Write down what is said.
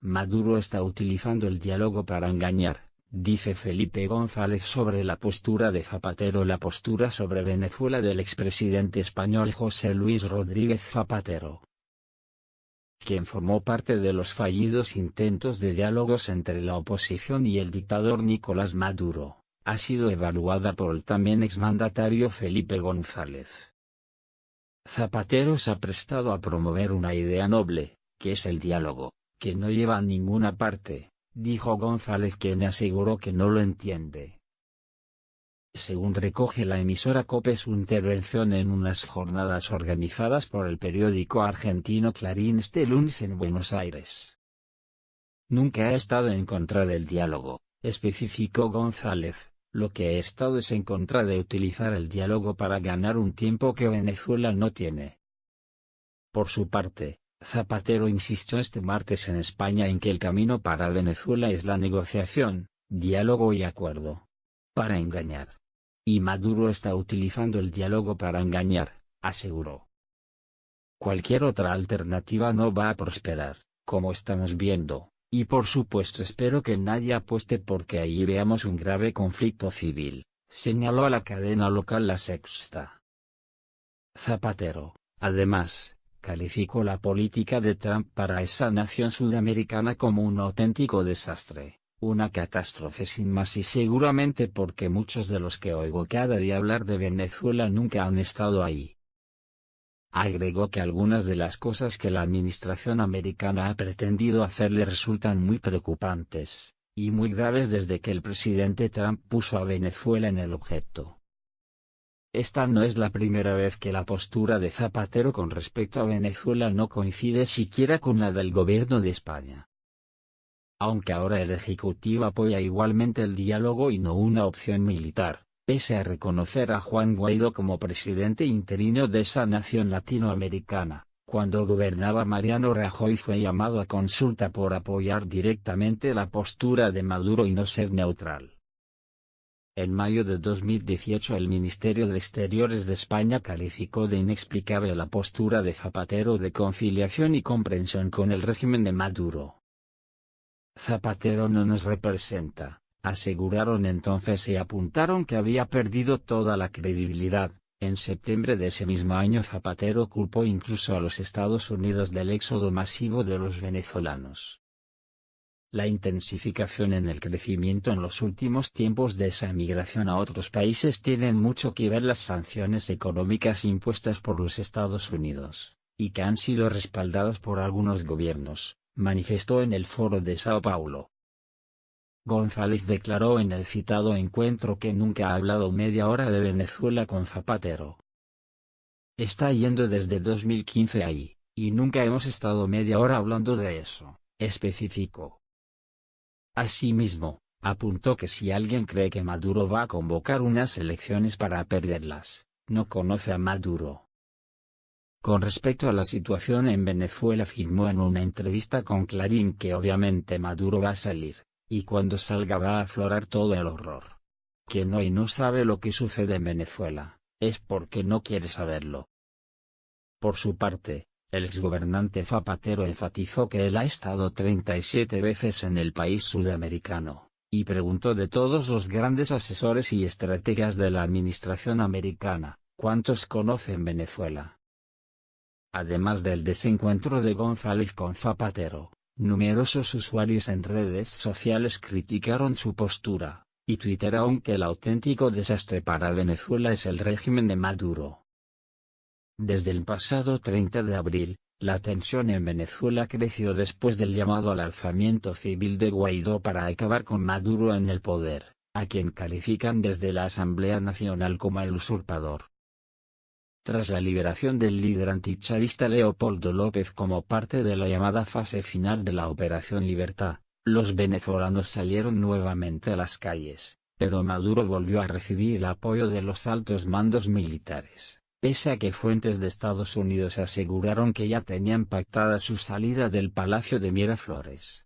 Maduro está utilizando el diálogo para engañar, dice Felipe González sobre la postura de Zapatero. La postura sobre Venezuela del expresidente español José Luis Rodríguez Zapatero, quien formó parte de los fallidos intentos de diálogos entre la oposición y el dictador Nicolás Maduro, ha sido evaluada por el también exmandatario Felipe González. Zapatero se ha prestado a promover una idea noble, que es el diálogo, que no lleva a ninguna parte, dijo González, quien aseguró que no lo entiende. Según recoge la emisora COPE, su intervención en unas jornadas organizadas por el periódico argentino Clarín este lunes en Buenos Aires. Nunca ha estado en contra del diálogo, especificó González. Lo que he estado es en contra de utilizar el diálogo para ganar un tiempo que Venezuela no tiene. Por su parte, Zapatero insistió este martes en España en que el camino para Venezuela es la negociación, diálogo y acuerdo. Para engañar. Y Maduro está utilizando el diálogo para engañar, aseguró. Cualquier otra alternativa no va a prosperar, como estamos viendo. Y por supuesto espero que nadie apueste porque ahí veamos un grave conflicto civil, señaló a la cadena local La Sexta. Zapatero, además, calificó la política de Trump para esa nación sudamericana como un auténtico desastre, una catástrofe sin más, y seguramente porque muchos de los que oigo cada día hablar de Venezuela nunca han estado ahí. Agregó que algunas de las cosas que la administración americana ha pretendido hacer le resultan muy preocupantes, y muy graves desde que el presidente Trump puso a Venezuela en el objeto. Esta no es la primera vez que la postura de Zapatero con respecto a Venezuela no coincide siquiera con la del gobierno de España. Aunque ahora el Ejecutivo apoya igualmente el diálogo y no una opción militar, pese a reconocer a Juan Guaidó como presidente interino de esa nación latinoamericana, cuando gobernaba Mariano Rajoy fue llamado a consulta por apoyar directamente la postura de Maduro y no ser neutral. En mayo de 2018 el Ministerio de Exteriores de España calificó de inexplicable la postura de Zapatero de conciliación y comprensión con el régimen de Maduro. Zapatero no nos representa, aseguraron entonces, y apuntaron que había perdido toda la credibilidad. En septiembre de ese mismo año Zapatero culpó incluso a los Estados Unidos del éxodo masivo de los venezolanos. La intensificación en el crecimiento en los últimos tiempos de esa emigración a otros países tienen mucho que ver las sanciones económicas impuestas por los Estados Unidos, y que han sido respaldadas por algunos gobiernos, manifestó en el Foro de Sao Paulo. González declaró en el citado encuentro que nunca ha hablado media hora de Venezuela con Zapatero. Está yendo desde 2015 ahí, y nunca hemos estado media hora hablando de eso, especificó. Asimismo, apuntó que si alguien cree que Maduro va a convocar unas elecciones para perderlas, no conoce a Maduro. Con respecto a la situación en Venezuela, afirmó en una entrevista con Clarín que obviamente Maduro va a salir, y cuando salga va a aflorar todo el horror. Quien hoy no sabe lo que sucede en Venezuela, es porque no quiere saberlo. Por su parte, el exgobernante Zapatero enfatizó que él ha estado 37 veces en el país sudamericano, y preguntó de todos los grandes asesores y estrategas de la administración americana, ¿cuántos conocen Venezuela? Además del desencuentro de González con Zapatero, numerosos usuarios en redes sociales criticaron su postura, y tuitearon que el auténtico desastre para Venezuela es el régimen de Maduro. Desde el pasado 30 de abril, la tensión en Venezuela creció después del llamado al alzamiento civil de Guaidó para acabar con Maduro en el poder, a quien califican desde la Asamblea Nacional como el usurpador. Tras la liberación del líder antichavista Leopoldo López como parte de la llamada fase final de la Operación Libertad, los venezolanos salieron nuevamente a las calles, pero Maduro volvió a recibir el apoyo de los altos mandos militares, pese a que fuentes de Estados Unidos aseguraron que ya tenían pactada su salida del Palacio de Miraflores.